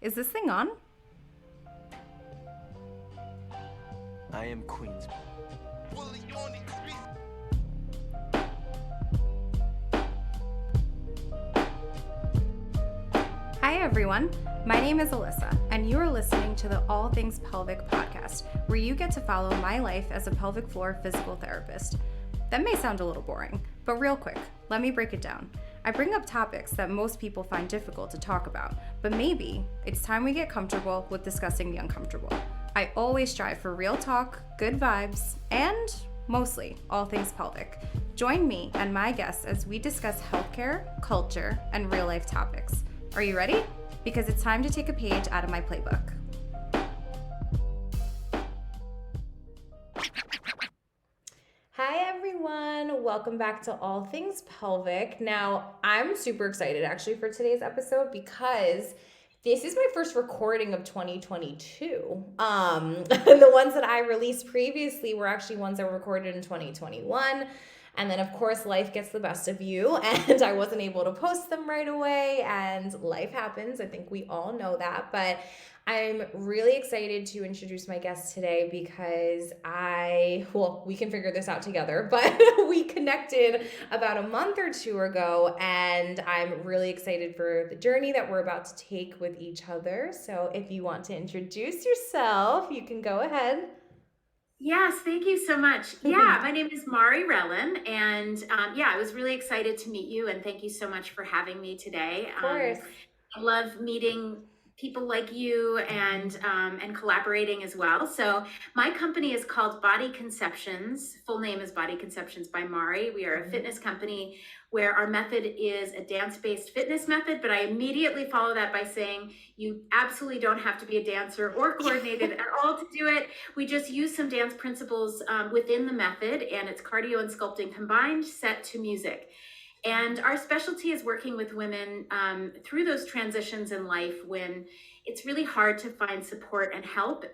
Is this thing on? I am Queens. Hi everyone, my name is Alyssa, and you are listening to the All Things Pelvic podcast, where you get to follow my life as a pelvic floor physical therapist. That may sound a little boring, but real quick, let me break it down. I bring up topics that most people find difficult to talk about, but maybe it's time we get comfortable with discussing the uncomfortable. I always strive for real talk, good vibes, and mostly all things pelvic. Join me and my guests as we discuss healthcare, culture, and real life topics. Are you ready? Because it's time to take a page out of my playbook. Hi everyone, welcome back to All Things Pelvic. Now, I'm super excited actually for today's episode because this is my first recording of 2022. The ones that I released previously were actually ones that were recorded in 2021. And then, of course, life gets the best of you, and I wasn't able to post them right away, and life happens. I think we all know that, but I'm really excited to introduce my guest today because we can figure this out together, but we connected about a month or two ago, and I'm really excited for the journey that we're about to take with each other. So if you want to introduce yourself, you can go ahead. Yes, thank you so much. Yeah, my name is Mahri Relin, and I was really excited to meet you, and thank you so much for having me today. Of course. I love meeting people like you and collaborating as well. So my company is called Body Conceptions. Full name is Body Conceptions by Mahri. We are a fitness company where our method is a dance-based fitness method, but I immediately follow that by saying you absolutely don't have to be a dancer or coordinated at all to do it. We just use some dance principles within the method, and it's cardio and sculpting combined, set to music. And our specialty is working with women through those transitions in life when it's really hard to find support and help,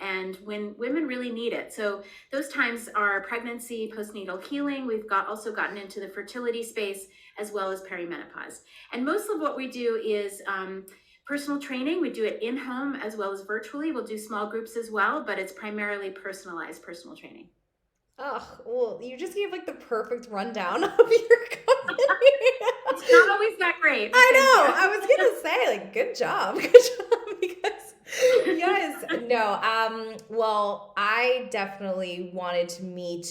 and when women really need it. So those times are pregnancy, postnatal healing. We've also gotten into the fertility space as well as perimenopause. And most of what we do is personal training. We do it in-home as well as virtually. We'll do small groups as well, but it's primarily personalized personal training. Oh, well, you just gave like the perfect rundown of your company. It's not always that great. I know. I was gonna say, like, good job. Good job. Because yes, no, well, I definitely wanted to meet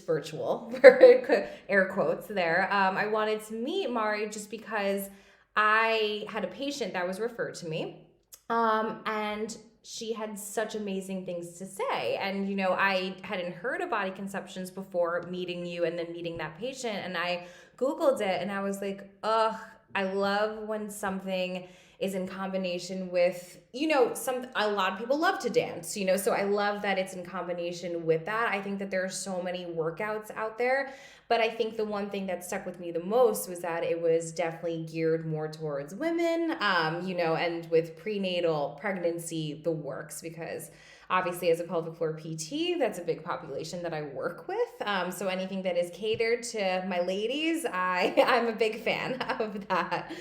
virtual for air quotes there. I wanted to meet Mahri just because I had a patient that was referred to me. And she had such amazing things to say. And, I hadn't heard of body conceptions before meeting you and then meeting that patient. And I Googled it and I was like, ugh, I love when something is in combination with, a lot of people love to dance, so I love that it's in combination with that. I think that there are so many workouts out there, but I think the one thing that stuck with me the most was that it was definitely geared more towards women, and with prenatal pregnancy, the works, because obviously as a pelvic floor PT, that's a big population that I work with. So anything that is catered to my ladies, I'm a big fan of that.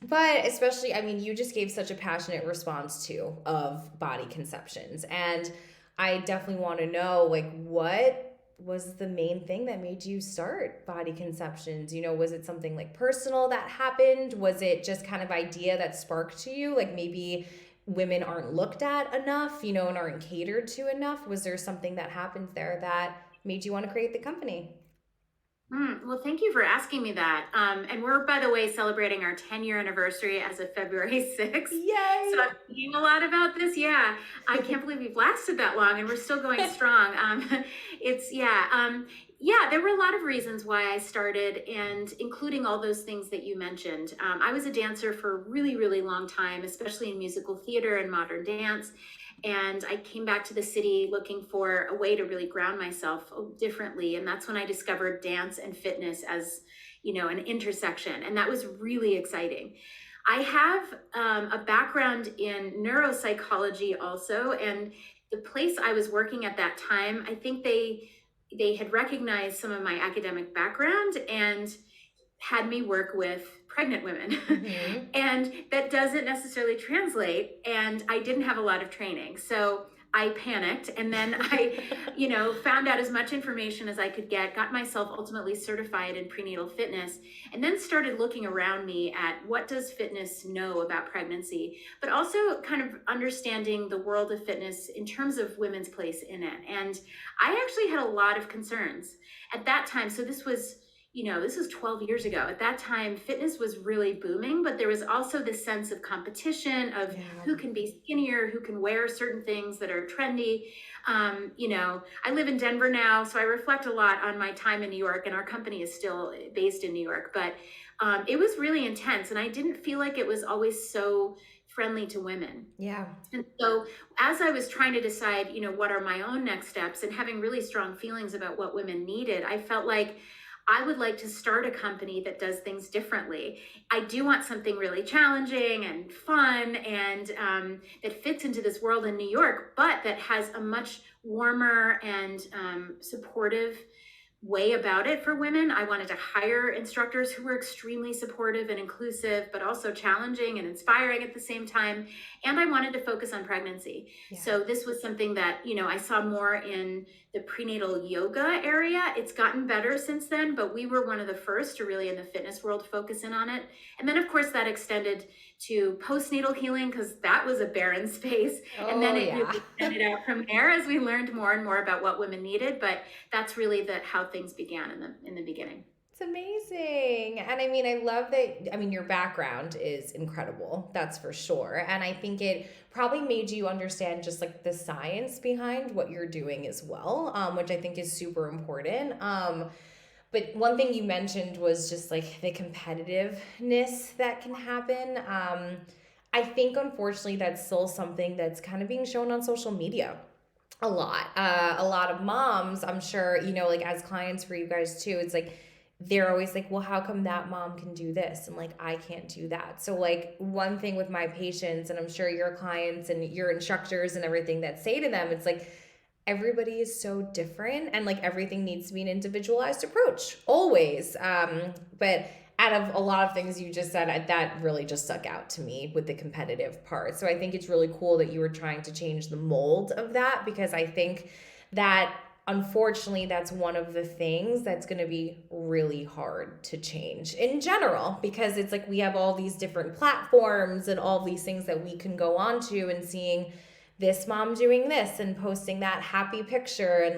But especially, I mean, you just gave such a passionate response too of body conceptions. And I definitely want to know, like, what was the main thing that made you start body conceptions? Was it something like personal that happened? Was it just kind of idea that sparked to you? Like maybe women aren't looked at enough, and aren't catered to enough? Was there something that happened there that made you want to create the company? Well, thank you for asking me that. And we're, by the way, celebrating our 10-year anniversary as of February 6th. Yay! So I'm thinking a lot about this. Yeah, I can't believe we've lasted that long and we're still going strong. There were a lot of reasons why I started, and including all those things that you mentioned. I was a dancer for a really, really long time, especially in musical theater and modern dance. And I came back to the city looking for a way to really ground myself differently. And that's when I discovered dance and fitness as, an intersection. And that was really exciting. I have a background in neuropsychology also. And the place I was working at that time, I think they had recognized some of my academic background and had me work with pregnant women. Mm-hmm. And that doesn't necessarily translate. And I didn't have a lot of training. So I panicked, and then I, found out as much information as I could get, got myself ultimately certified in prenatal fitness, and then started looking around me at what does fitness know about pregnancy, but also kind of understanding the world of fitness in terms of women's place in it. And I actually had a lot of concerns at that time. So this was 12 years ago. At that time, fitness was really booming, but there was also this sense of competition of who can be skinnier, who can wear certain things that are trendy. I live in Denver now, so I reflect a lot on my time in New York, and our company is still based in New York, but it was really intense, and I didn't feel like it was always so friendly to women. Yeah. And so as I was trying to decide, what are my own next steps, and having really strong feelings about what women needed, I felt like I would like to start a company that does things differently. I do want something really challenging and fun, and that fits into this world in New York, but that has a much warmer and supportive way about it for women. I wanted to hire instructors who were extremely supportive and inclusive, but also challenging and inspiring at the same time. And I wanted to focus on pregnancy. Yeah. So this was something that, I saw more in the prenatal yoga area. It's gotten better since then, but we were one of the first to really in the fitness world focus in on it. And then of course that extended to postnatal healing, because that was a barren space. And then it really extended out from there as we learned more and more about what women needed. But that's really how things began in the beginning. It's amazing. And I mean, I love that. I mean, your background is incredible. That's for sure. And I think it probably made you understand just like the science behind what you're doing as well, which I think is super important. But one thing you mentioned was just like the competitiveness that can happen. I think unfortunately that's still something that's kind of being shown on social media a lot. A lot of moms, I'm sure, like as clients for you guys too, it's like they're always like, well, how come that mom can do this and like I can't do that? So like one thing with my patients, and I'm sure your clients and your instructors and everything that say to them, it's like everybody is so different, and like everything needs to be an individualized approach always. But out of a lot of things you just said, that really just stuck out to me with the competitive part. So I think it's really cool that you were trying to change the mold of that, because I think that unfortunately that's one of the things that's going to be really hard to change in general, because it's like we have all these different platforms and all these things that we can go on to, and seeing this mom doing this and posting that happy picture,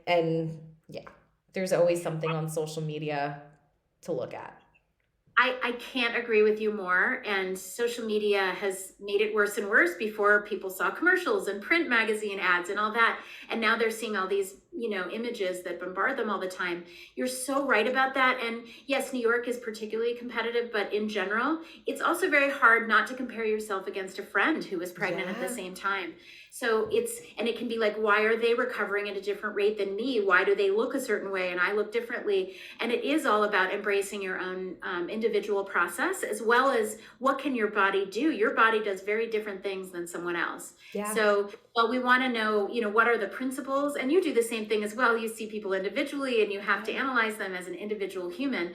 and yeah, there's always something on social media to look at. I can't agree with you more. And social media has made it worse and worse. Before, people saw commercials and print magazine ads and all that. And now they're seeing all these, images that bombard them all the time. You're so right about that. And yes, New York is particularly competitive, but in general, it's also very hard not to compare yourself against a friend who was pregnant at the same time. So it can be like, why are they recovering at a different rate than me? Why do they look a certain way and I look differently? And it is all about embracing your own individual process, as well as what can your body do? Your body does very different things than someone else. Yeah. So we want to know, what are the principles? And you do the same thing as well. You see people individually and you have to analyze them as an individual human.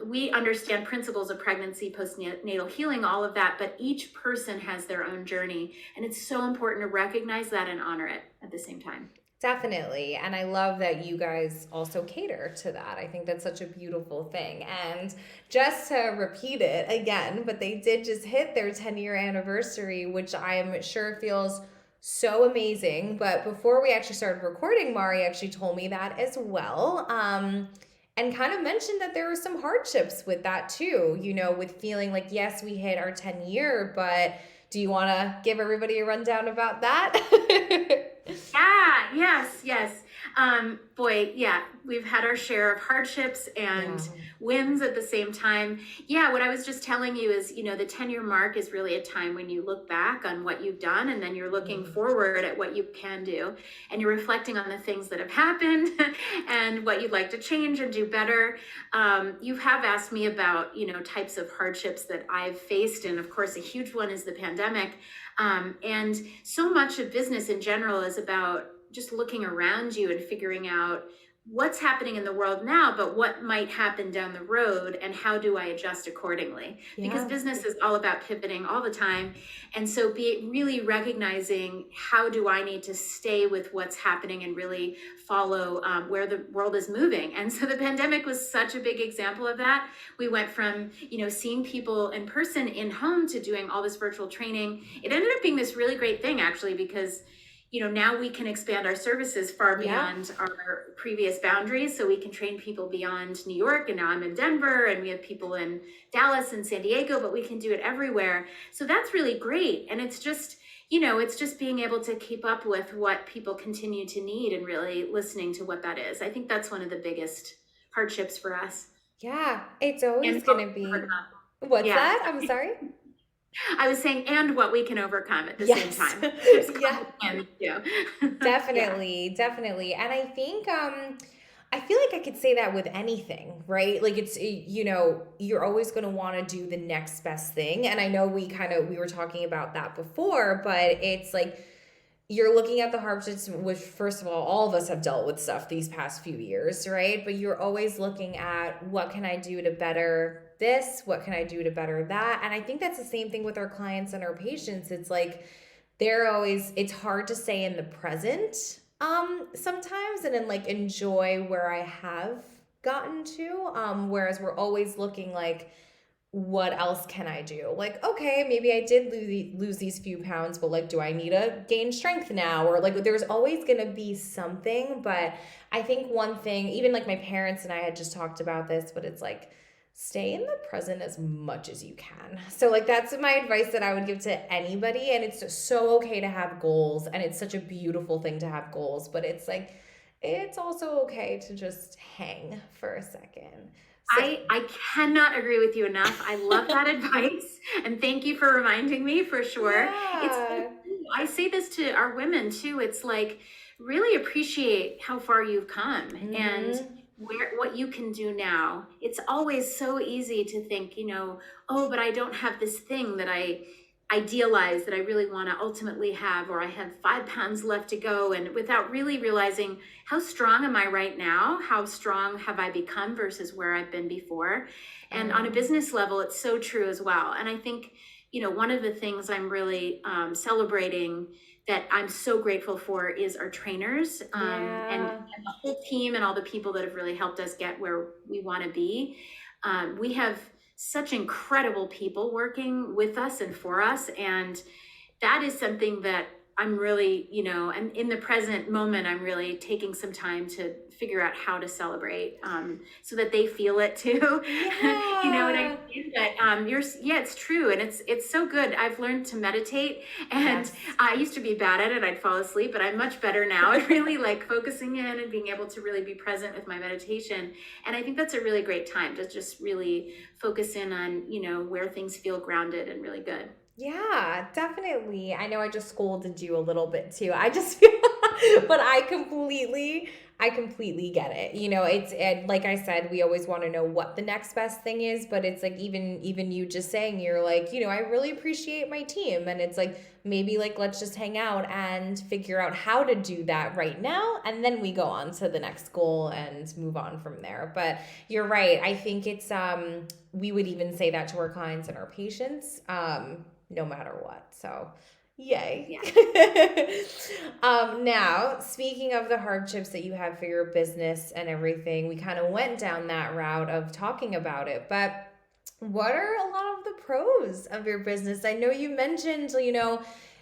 We understand principles of pregnancy, postnatal healing, all of that, but each person has their own journey. And it's so important to recognize that and honor it at the same time. Definitely. And I love that you guys also cater to that. I think that's such a beautiful thing. And just to repeat it again, but they did just hit their 10-year anniversary, which I am sure feels so amazing. But before we actually started recording, Mahri actually told me that as well. And kind of mentioned that there were some hardships with that too, with feeling like, yes, we hit our 10-year, but do you want to give everybody a rundown about that? Yes. We've had our share of hardships and wins at the same time. Yeah, what I was just telling you is, the 10-year mark is really a time when you look back on what you've done, and then you're looking forward at what you can do, and you're reflecting on the things that have happened and what you'd like to change and do better. You have asked me about, types of hardships that I've faced, and of course, a huge one is the pandemic. And so much of business in general is about just looking around you and figuring out what's happening in the world now, but what might happen down the road, and how do I adjust accordingly? Because Yeah. business is all about pivoting all the time. And so be really recognizing, how do I need to stay with what's happening and really follow where the world is moving. And so the pandemic was such a big example of that. We went from, seeing people in person in home to doing all this virtual training. It ended up being this really great thing, actually, because now we can expand our services far Yeah. beyond our previous boundaries. So we can train people beyond New York, and now I'm in Denver, and we have people in Dallas and San Diego, but we can do it everywhere. So that's really great. And it's just, it's just being able to keep up with what people continue to need and really listening to what that is. I think that's one of the biggest hardships for us. Yeah. It's always And going to be, what's yeah, that? I'm sorry. I was saying, and what we can overcome at the same Yes. time. Yeah. And yeah. Definitely, definitely. And I think I feel like I could say that with anything, right? Like it's you're always going to want to do the next best thing. And I know we were talking about that before, but it's like you're looking at the hardships, which first of all of us have dealt with stuff these past few years, right? But you're always looking at, what can I do to better this? What can I do to better that? And I think that's the same thing with our clients and our patients. It's like it's hard to stay in the present sometimes, and then like enjoy where I have gotten to. Whereas we're always looking like, what else can I do? Like, okay, maybe I did lose these few pounds, but like, do I need to gain strength now? Or like, there's always going to be something. But I think one thing, even like my parents and I had just talked about this, but it's like, stay in the present as much as you can. So like, that's my advice that I would give to anybody. And it's just so okay to have goals. And it's such a beautiful thing to have goals, but it's like, it's also okay to just hang for a second. So, I cannot agree with you enough. I love that advice. And thank you for reminding me, for sure. yeah. I say this to our women too. It's like, really appreciate how far you've come, and what you can do now. It's always so easy to think, oh, but I don't have this thing that I idealize that I really want to ultimately have, or I have 5 pounds left to go, and without really realizing, how strong am I right now? How strong have I become versus where I've been before? And on a business level, it's so true as well. And I think, one of the things I'm really celebrating, that I'm so grateful for, is our trainers, and the whole team, and all the people that have really helped us get where we want to be. We have such incredible people working with us and for us. And that is something that I'm really, and in the present moment, I'm really taking some time to figure out how to celebrate, so that they feel it too. Yeah. You know what I mean? But it's true. And it's so good. I've learned to meditate, and Yes. I used to be bad at it. I'd fall asleep, but I'm much better now at really like focusing in and being able to really be present with my meditation. And I think that's a really great time to just really focus in on, where things feel grounded and really good. Yeah, definitely. I know I just scolded you a little bit too. I just feel, but I completely get it. Like I said, we always want to know what the next best thing is, but it's like, even you just saying, you're like, I really appreciate my team, and it's like, maybe like, let's just hang out and figure out how to do that right now, and then we go on to the next goal and move on from there. But you're right. I think it's we would even say that to our clients and our patients, no matter what. So yay. Yeah. Now, speaking of the hardships that you have for your business and everything, we kind of went down that route of talking about it, but what are a lot of the pros of your business? I know you mentioned,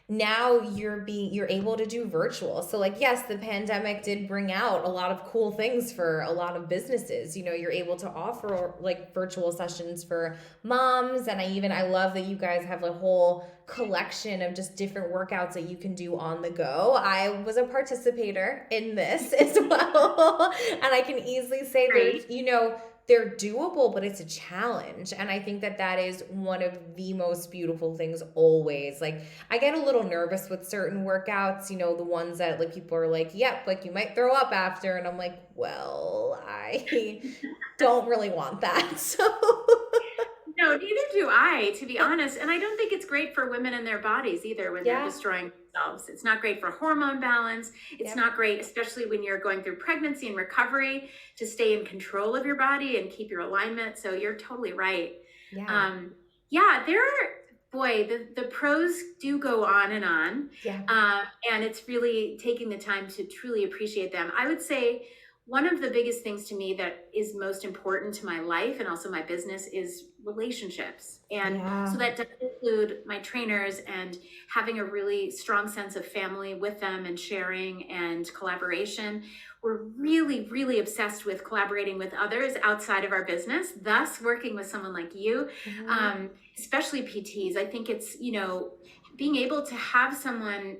now you're able to do virtual. So like, yes, the pandemic did bring out a lot of cool things for a lot of businesses. You're able to offer like virtual sessions for moms. And I love that you guys have a whole collection of just different workouts that you can do on the go. I was a participator in this as well. And I can easily say Great. they're doable, but it's a challenge. And I think that is one of the most beautiful things always. Like, I get a little nervous with certain workouts, the ones that like people are like, yep, like you might throw up after. And I'm like, well, I don't really want that. So No, neither do I, to be honest. And I don't think it's great for women and their bodies either when they're Yeah. destroying themselves. It's not great for hormone balance. It's Yep. not great, especially when you're going through pregnancy and recovery, to stay in control of your body and keep your alignment. So you're totally right. Yeah. Yeah, there are, boy, the pros do go on and on. Yeah. And it's really taking the time to truly appreciate them. I would say one of the biggest things to me that is most important to my life and also my business is relationships. And Yeah. so that does include my trainers and having a really strong sense of family with them and sharing and collaboration. We're really, really obsessed with collaborating with others outside of our business, thus working with someone like you, especially PTs. I think it's, being able to have someone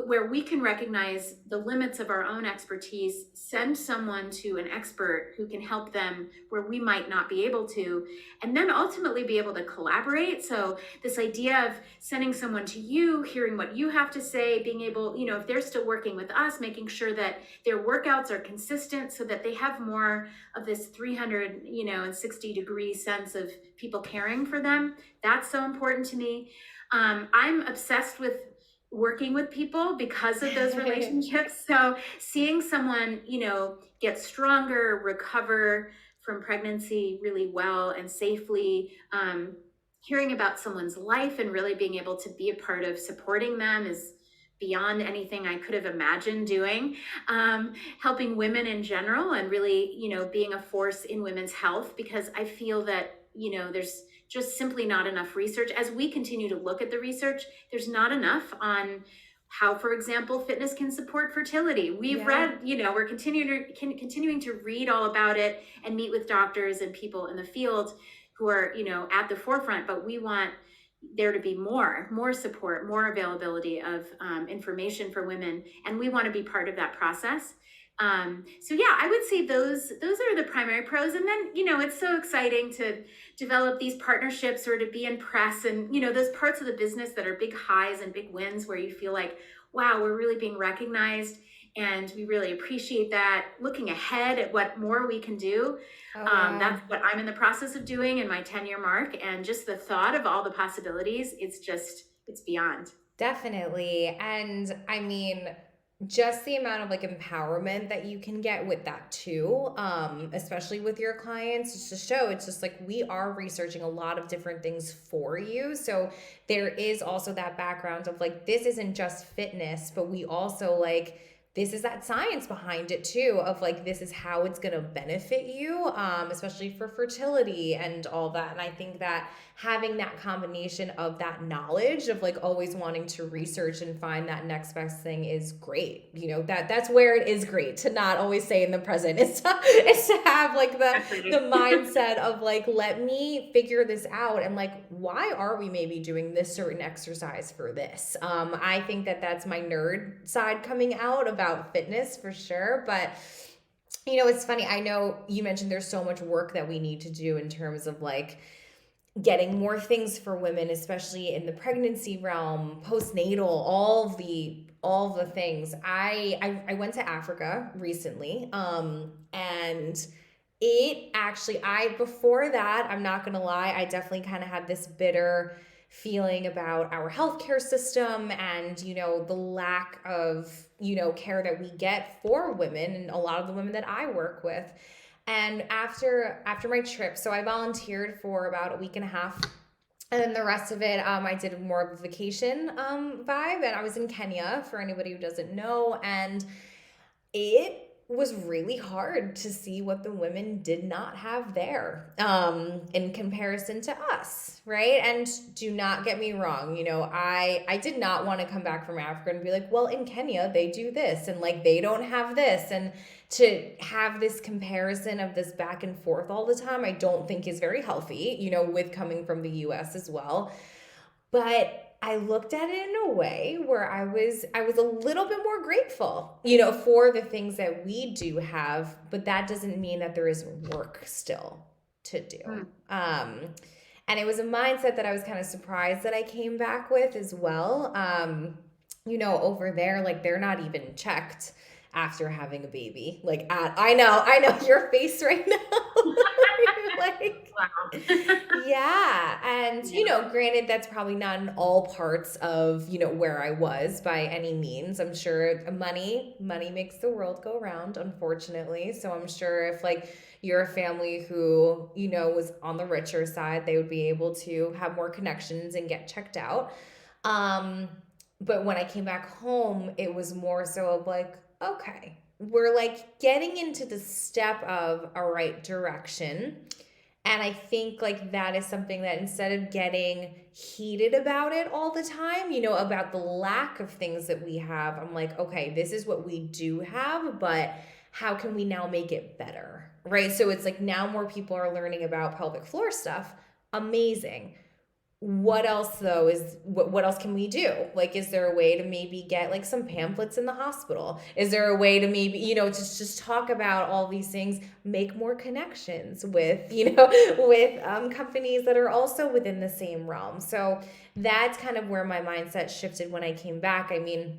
where we can recognize the limits of our own expertise, send someone to an expert who can help them where we might not be able to, and then ultimately be able to collaborate. So this idea of sending someone to you, hearing what you have to say, being able, if they're still working with us, making sure that their workouts are consistent so that they have more of this 360-degree sense of people caring for them. That's so important to me. I'm obsessed with working with people because of those relationships. So seeing someone, get stronger, recover from pregnancy really well and safely, hearing about someone's life and really being able to be a part of supporting them is beyond anything I could have imagined doing. Helping women in general and really, being a force in women's health, because I feel that, there's just simply not enough research. As we continue to look at the research, there's not enough on how, for example, fitness can support fertility. We've read, we're continuing to read all about it and meet with doctors and people in the field who are, at the forefront, but we want there to be more support, more availability of information for women. And we want to be part of that process. So yeah, I would say those are the primary pros. And then, it's so exciting to develop these partnerships or to be in press and, those parts of the business that are big highs and big wins where you feel like, wow, we're really being recognized and we really appreciate that. Looking ahead at what more we can do. That's what I'm in the process of doing in my 10-year mark. And just the thought of all the possibilities, it's beyond. Definitely. And I mean, just the amount of empowerment that you can get with that too, especially with your clients, just to show it's just we are researching a lot of different things for you. So there is also that background of this isn't just fitness, but we also this is that science behind it too, of this is how it's going to benefit you, especially for fertility and all that. And I think that having that combination of that knowledge of always wanting to research and find that next best thing is great. That's where it is great to not always stay in the present. It's to have the mindset of let me figure this out and why are we maybe doing this certain exercise for this? I think that that's my nerd side coming out about fitness for sure. But it's funny. I know you mentioned there's so much work that we need to do in terms of getting more things for women, especially in the pregnancy realm, postnatal, all the things. I went to Africa recently, and it actually, before that, I'm not gonna lie, I definitely kind of had this bitter feeling about our healthcare system and, the lack of, care that we get for women and a lot of the women that I work with. And after my trip, so I volunteered for about a week and a half. And then the rest of it, I did more of a vacation vibe. And I was in Kenya, for anybody who doesn't know. And it was really hard to see what the women did not have there in comparison to us, right? And do not get me wrong, I did not want to come back from Africa and be well, in Kenya, they do this and they don't have this. And to have this comparison of this back and forth all the time, I don't think is very healthy, with coming from the US as well. But I looked at it in a way where I was a little bit more grateful, for the things that we do have, but that doesn't mean that there isn't work still to do. And it was a mindset that I was kind of surprised that I came back with as well. Over there, they're not even checked after having a baby. I know your face right now. Like, Wow. yeah. And, Yeah. granted, that's probably not in all parts of, where I was by any means. I'm sure money makes the world go round, unfortunately. So I'm sure if like you're a family who, was on the richer side, they would be able to have more connections and get checked out. Um, but when I came back home, it was more so of like, okay, we're like getting into the step of a right direction. And I think like that is something that instead of getting heated about it all the time, about the lack of things that we have, I'm like, okay, this is what we do have, but how can we now make it better? Right? So it's like now more people are learning about pelvic floor stuff. Amazing. What else though is what else can we do? Like, is there a way to maybe get like some pamphlets in the hospital? Is there a way to maybe, just talk about all these things, make more connections with, with companies that are also within the same realm. So that's kind of where my mindset shifted when I came back. I mean,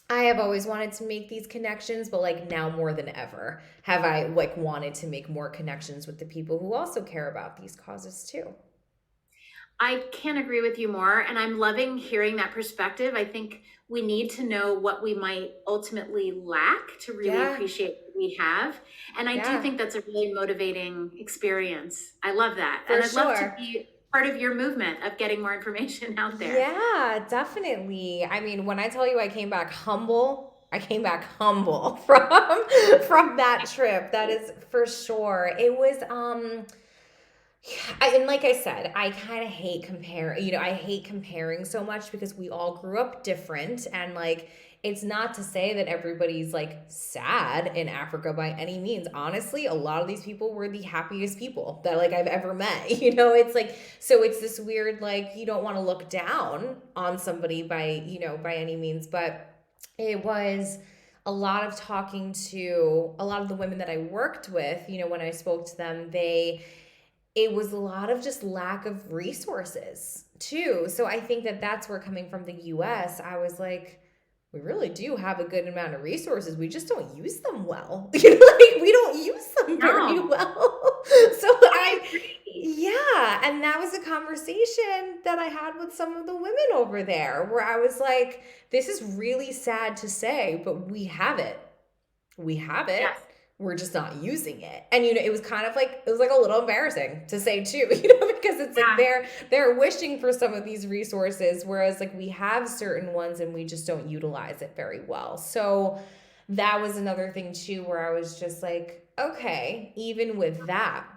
I have always wanted to make these connections, but like now more than ever have I like wanted to make more connections with the people who also care about these causes too. I can't agree with you more. And I'm loving hearing that perspective. I think we need to know what we might ultimately lack to really Yeah. appreciate what we have. And I do Yeah. think that's a really motivating experience. I love that. For And I'd love to sure. be part of your movement of getting more information out there. Yeah, definitely. I mean, when I tell you I came back humble from that trip. That is for sure. It was and like I said, I kind of hate comparing, I hate comparing so much because we all grew up different and like it's not to say that everybody's like sad in Africa by any means. Honestly, a lot of these people were the happiest people that like I've ever met. It's like so it's this weird like you don't want to look down on somebody by, by any means, but it was a lot of talking to a lot of the women that I worked with, when I spoke to them, it was a lot of just lack of resources too. So I think that that's where coming from the US, I was like, we really do have a good amount of resources. We just don't use them well. Like we don't use them very No, well. So I agree. yeah, and that was a conversation that I had with some of the women over there where I was like, this is really sad to say, but we have it. We have it. Yes. We're just not using it. And it was kind of like it was like a little embarrassing to say too, because it's like Yeah. they're wishing for some of these resources, whereas like we have certain ones and we just don't utilize it very well. So that was another thing too, where I was just like, okay, even with that,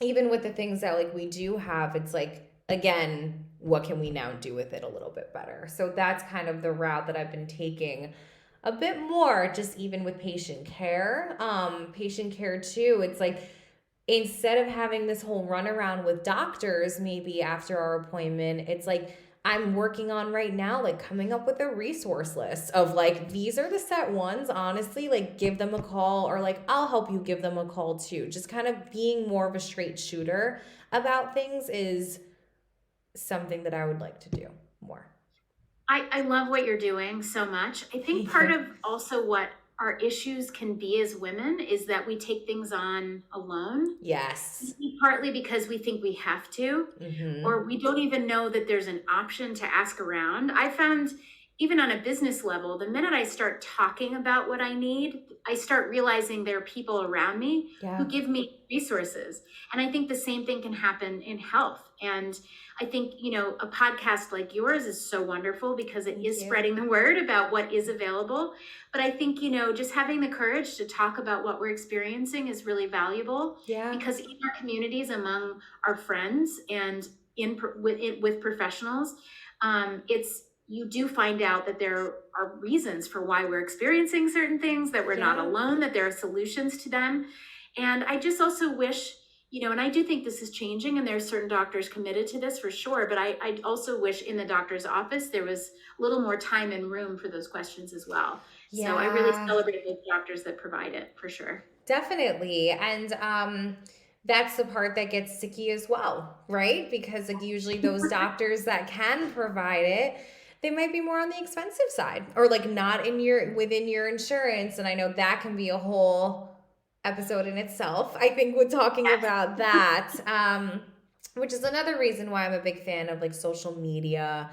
even with the things that like we do have, it's like again, what can we now do with it a little bit better? So that's kind of the route that I've been taking a bit more just even with patient care too. It's like instead of having this whole runaround with doctors maybe after our appointment, it's like I'm working on right now like coming up with a resource list of like these are the set ones, honestly, like give them a call or like I'll help you give them a call too. Just kind of being more of a straight shooter about things is something that I would like to do more. I love what you're doing so much. I think Thank part you. of also what our issues can be as women is that we take things on alone, Yes. partly because we think we have to, Mm-hmm. or we don't even know that there's an option to ask around. I found even on a business level, the minute I start talking about what I need, I start realizing there are people around me Yeah. who give me resources. And I think the same thing can happen in health. And I think, a podcast like yours is so wonderful because it Thank is you. spreading the word about what is available. But I think, just having the courage to talk about what we're experiencing is really valuable Yeah. because in our communities, among our friends and with professionals, it's you do find out that there are reasons for why we're experiencing certain things, that we're not Yeah. alone, that there are solutions to them. And I just also wish, and I do think this is changing and there are certain doctors committed to this for sure, but I also wish in the doctor's office there was a little more time and room for those questions as well. So I really Yeah. celebrate those doctors that provide it for sure. Definitely. And that's the part that gets sticky as well, right? Because like usually those doctors that can provide it, they might be more on the expensive side or like not in your within your insurance. And I know that can be a whole episode in itself. I think we're talking about that, which is another reason why I'm a big fan of like social media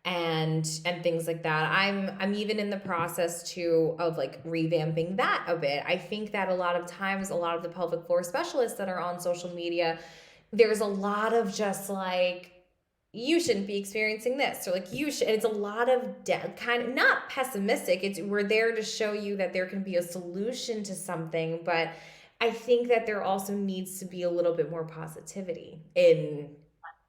and things like that. I'm even in the process too of like revamping that a bit. I think that a lot of times, a lot of the pelvic floor specialists that are on social media, there's a lot of just like, you shouldn't be experiencing this, or like you should. It's a lot of kind of not pessimistic. It's, we're there to show you that there can be a solution to something, but I think that there also needs to be a little bit more positivity in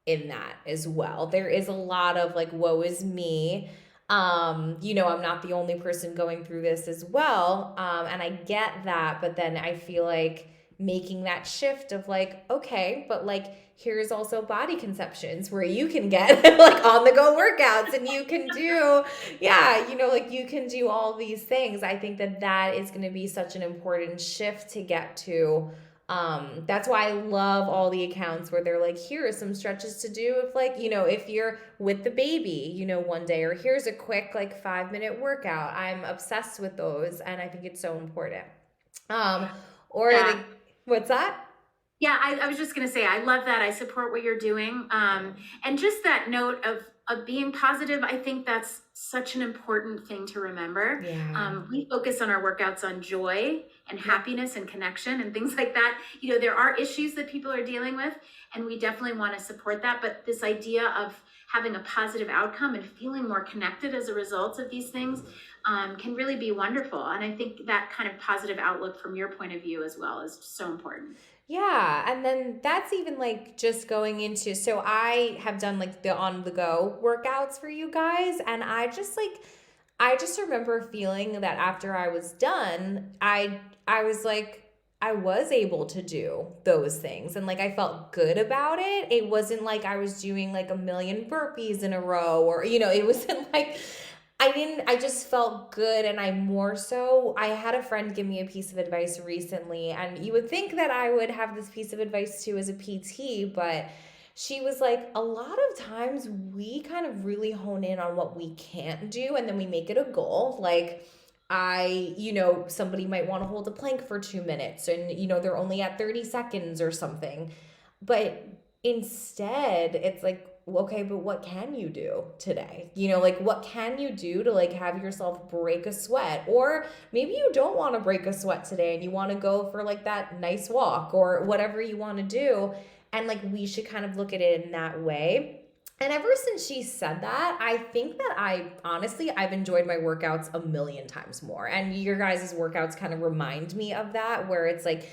that as well. There is a lot of like, woe is me. I'm not the only person going through this as well. And I get that, but then I feel like making that shift of like, okay, but like, here's also body conceptions where you can get like on the go workouts, and you can do, yeah, like you can do all these things. I think that that is going to be such an important shift to get to. That's why I love all the accounts where they're like, here are some stretches to do if like, if you're with the baby, one day, or here's a quick like 5-minute workout. I'm obsessed with those, and I think it's so important. Or Yeah. what's that? Yeah, I was just going to say, I love that. I support what you're doing. And just that note of being positive, I think that's such an important thing to remember. Yeah. We focus on our workouts on joy and happiness and connection and things like that. There are issues that people are dealing with, and we definitely want to support that. But this idea of having a positive outcome and feeling more connected as a result of these things can really be wonderful. And I think that kind of positive outlook from your point of view as well is so important. Yeah, and then that's even like just going into, so I have done like the on the go workouts for you guys, and I just remember feeling that after I was done, I was like, I was able to do those things, and like I felt good about it. It wasn't like I was doing like a million burpees in a row, or it wasn't like I just felt good. And I had a friend give me a piece of advice recently, and you would think that I would have this piece of advice too as a PT, but she was like, a lot of times we kind of really hone in on what we can't do, and then we make it a goal. Like, somebody might want to hold a plank for 2 minutes, and, they're only at 30 seconds or something. But instead, it's like, okay, but what can you do today? Like, what can you do to like have yourself break a sweat? Or maybe you don't want to break a sweat today and you want to go for like that nice walk or whatever you want to do. And like, we should kind of look at it in that way. And ever since she said that, I think that I've enjoyed my workouts a million times more. And your guys' workouts kind of remind me of that, where it's like,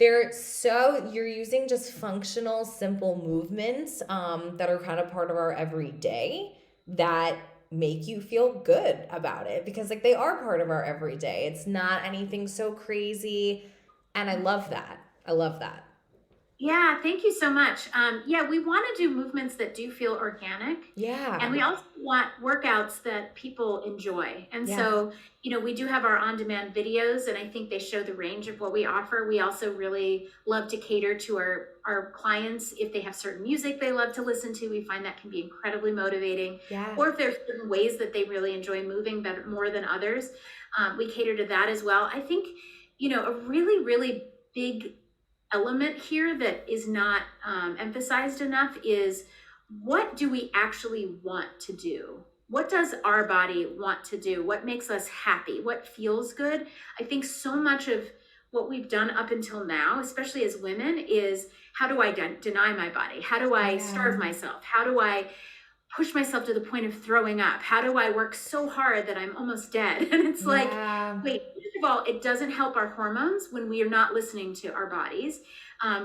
you're using just functional, simple movements that are kind of part of our everyday that make you feel good about it, because like they are part of our everyday. It's not anything so crazy. And I love that. I love that. Yeah, thank you so much. Yeah, we want to do movements that do feel organic. Yeah. And we also want workouts that people enjoy. And Yeah. so, we do have our on-demand videos, and I think they show the range of what we offer. We also really love to cater to our clients. If they have certain music they love to listen to, we find that can be incredibly motivating. Yeah. Or if there's certain ways that they really enjoy moving better, more than others, we cater to that as well. I think, a really, really big element here that is not emphasized enough is, what do we actually want to do? What does our body want to do? What makes us happy? What feels good? I think so much of what we've done up until now, especially as women, is, how do I deny my body? How do I starve myself? How do I push myself to the point of throwing up? How do I work so hard that I'm almost dead? And it's like, wait, first of all, it doesn't help our hormones when we are not listening to our bodies.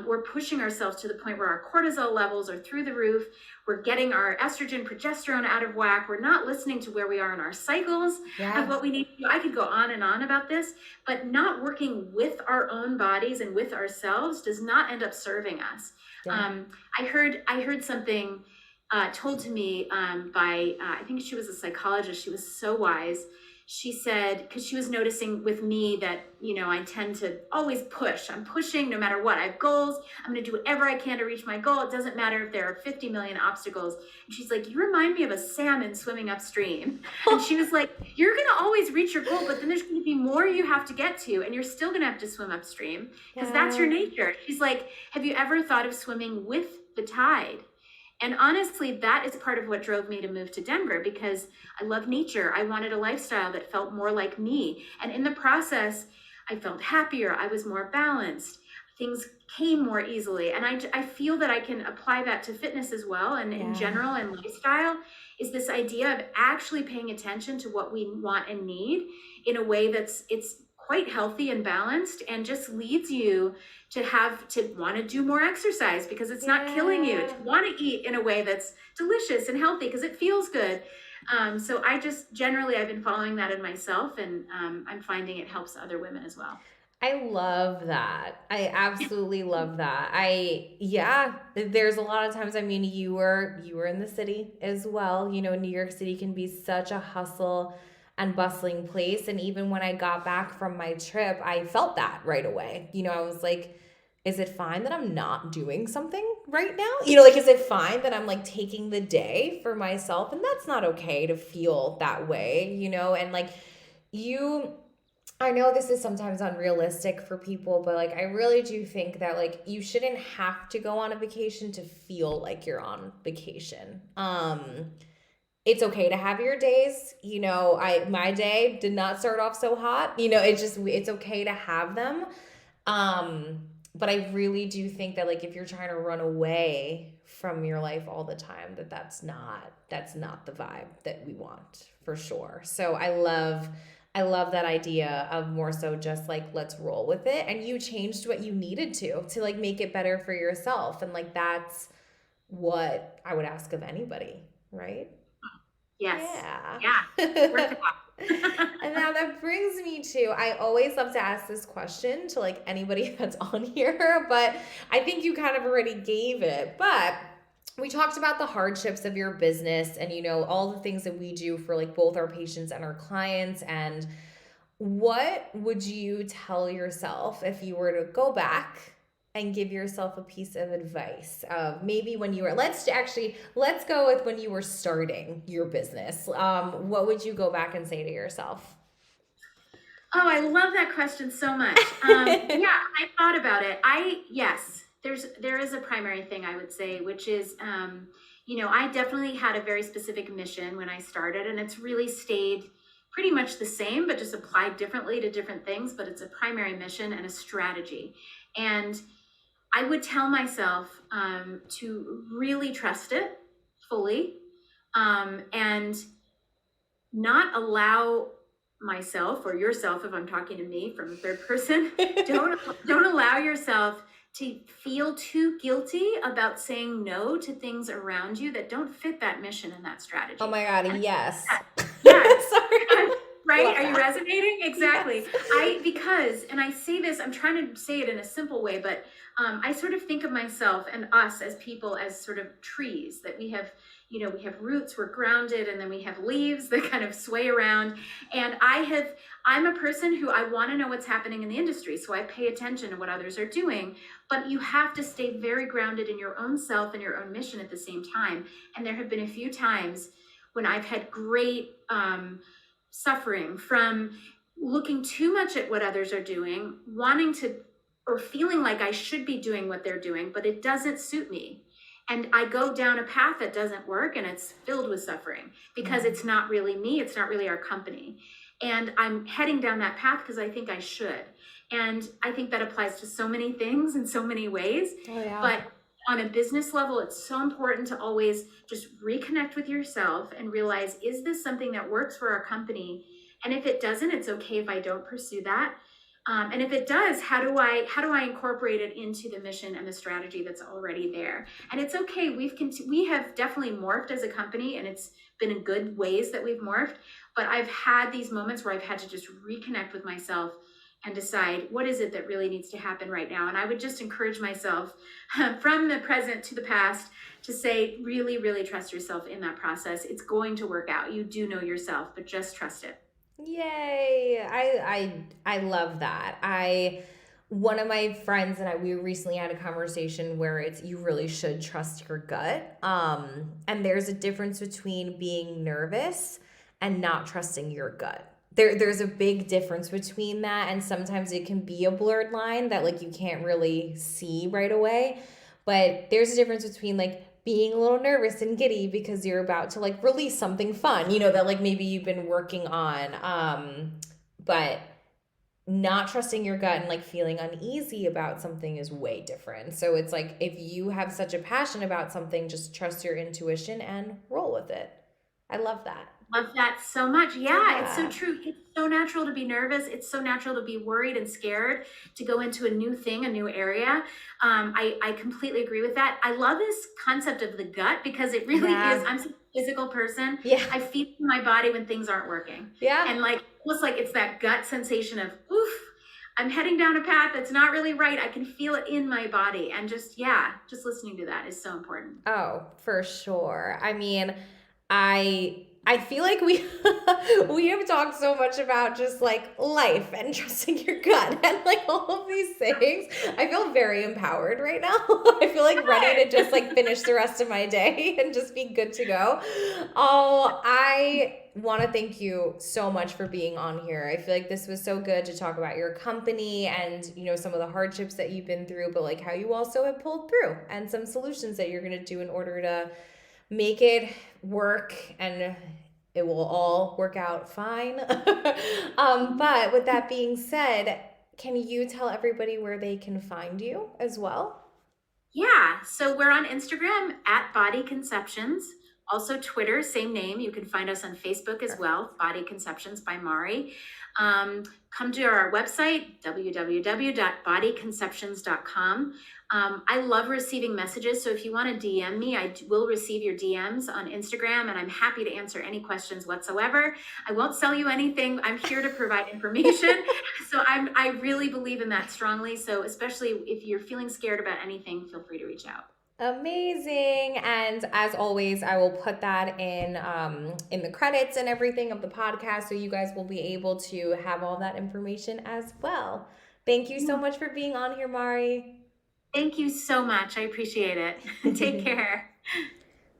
We're pushing ourselves to the point where our cortisol levels are through the roof. We're getting our estrogen, progesterone out of whack. We're not listening to where we are in our cycles of what we need to do. I could go on and on about this, but not working with our own bodies and with ourselves does not end up serving us. Yeah. I heard something told to me by, I think she was a psychologist. She was so wise. she said, because she was noticing with me that, I tend to always push. I'm pushing no matter what. I have goals. I'm going to do whatever I can to reach my goal. It doesn't matter if there are 50 million obstacles. And she's like, you remind me of a salmon swimming upstream. And she was like, you're going to always reach your goal, but then there's going to be more you have to get to, and you're still going to have to swim upstream because that's your nature. She's like, have you ever thought of swimming with the tide? And honestly, that is part of what drove me to move to Denver, because I love nature. I wanted a lifestyle that felt more like me. And in the process, I felt happier. I was more balanced. Things came more easily. And I feel that I can apply that to fitness as well. And in general and lifestyle is this idea of actually paying attention to what we want and need in a way it's quite healthy and balanced, and just leads you to want to do more exercise because it's not killing you, to want to eat in a way that's delicious and healthy because it feels good. So I just I've been following that in myself, and I'm finding it helps other women as well. I love that. I absolutely love that. There's a lot of times, I mean, you were in the city as well. New York City can be such a hustle and bustling place. And even when I got back from my trip, I felt that right away. I was like, is it fine that I'm not doing something right now? Is it fine that I'm like taking the day for myself? And that's not okay to feel that way, and like I know this is sometimes unrealistic for people, but like I really do think that like you shouldn't have to go on a vacation to feel like you're on vacation. It's okay to have your days. My day did not start off so hot. It's okay to have them. But I really do think that like if you're trying to run away from your life all the time, that's not the vibe that we want, for sure. So I love that idea of more so just like, let's roll with it. And you changed what you needed to like make it better for yourself. And like, that's what I would ask of anybody, right? Yes. Yeah. And now that brings me to, I always love to ask this question to like anybody that's on here, but I think you kind of already gave it. But we talked about the hardships of your business and, all the things that we do for like both our patients and our clients. And what would you tell yourself if you were to go back and give yourself a piece of advice of maybe when you were, let's go with when you were starting your business. What would you go back and say to yourself? Oh, I love that question so much. I thought about it. There is a primary thing I would say, which is, I definitely had a very specific mission when I started, and it's really stayed pretty much the same, but just applied differently to different things. But it's a primary mission and a strategy. And I would tell myself to really trust it fully, and not allow myself or yourself, if I'm talking to me from a third person, don't allow yourself to feel too guilty about saying no to things around you that don't fit that mission and that strategy. Oh my God, yes. Yeah. Sorry. Right? Are you resonating? Exactly. Yes. And I say this, I'm trying to say it in a simple way, but I sort of think of myself and us as people as sort of trees that we have roots, we're grounded, and then we have leaves that kind of sway around. And I'm a person who I want to know what's happening in the industry. So I pay attention to what others are doing, but you have to stay very grounded in your own self and your own mission at the same time. And there have been a few times when I've had great suffering from looking too much at what others are doing, wanting to, or feeling like I should be doing what they're doing, but it doesn't suit me. And I go down a path that doesn't work, and it's filled with suffering because it's not really me. It's not really our company. And I'm heading down that path because I think I should. And I think that applies to so many things in so many ways. Oh, yeah. But on a business level, it's so important to always just reconnect with yourself and realize, is this something that works for our company? And if it doesn't, it's okay if I don't pursue that. And if it does, how do I incorporate it into the mission and the strategy that's already there? And it's okay. We have definitely morphed as a company, and it's been in good ways that we've morphed. But I've had these moments where I've had to just reconnect with myself and decide what is it that really needs to happen right now. And I would just encourage myself from the present to the past to say, really, really trust yourself in that process. It's going to work out. You do know yourself, but just trust it. Yay. I love that. One of my friends and I, we recently had a conversation where it's you really should trust your gut. And there's a difference between being nervous and not trusting your gut. There's a big difference between that, and sometimes it can be a blurred line that like you can't really see right away. But there's a difference between like being a little nervous and giddy because you're about to like release something fun, that like maybe you've been working on. But not trusting your gut and like feeling uneasy about something is way different. So it's like if you have such a passion about something, just trust your intuition and roll with it. I love that. Love that so much. Yeah, it's so Yeah. true. It's so natural to be nervous. It's so natural to be worried and scared to go into a new thing, a new area. I completely agree with that. I love this concept of the gut because it really Yeah. is. I'm such a physical person. Yeah. I feel in my body when things aren't working. Yeah. And like almost like it's that gut sensation of, oof, I'm heading down a path that's not really right. I can feel it in my body. And just listening to that is so important. Oh, for sure. I mean, I feel like we we have talked so much about just like life and trusting your gut and like all of these things. I feel very empowered right now. I feel like ready to just like finish the rest of my day and just be good to go. Oh, I want to thank you so much for being on here. I feel like this was so good to talk about your company and, some of the hardships that you've been through, but like how you also have pulled through and some solutions that you're going to do in order to make it work, and it will all work out fine. But with that being said, can you tell everybody where they can find you as well? Yeah, so we're on Instagram at Body Conceptions. Also Twitter, same name. You can find us on Facebook as well, Body Conceptions by Mahri. Come to our website, www.bodyconceptions.com. I love receiving messages, so if you want to DM me, I will receive your DMs on Instagram, and I'm happy to answer any questions whatsoever. I won't sell you anything. I'm here to provide information. So I really believe in that strongly. So especially if you're feeling scared about anything, feel free to reach out. Amazing. And as always, I will put that in the credits and everything of the podcast, so you guys will be able to have all that information as well. Thank you so much for being on here, Mahri. Thank you so much. I appreciate it. Take care.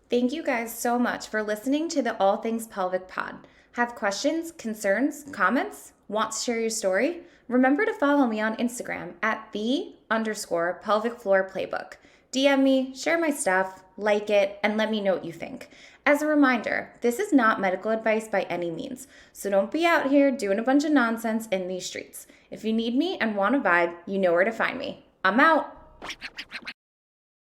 Thank you guys so much for listening to the All Things Pelvic Pod. Have questions, concerns, comments? Want to share your story? Remember to follow me on Instagram at _pelvic floor playbook. DM me, share my stuff, like it, and let me know what you think. As a reminder, this is not medical advice by any means, so don't be out here doing a bunch of nonsense in these streets. If you need me and want a vibe, you know where to find me. I'm out.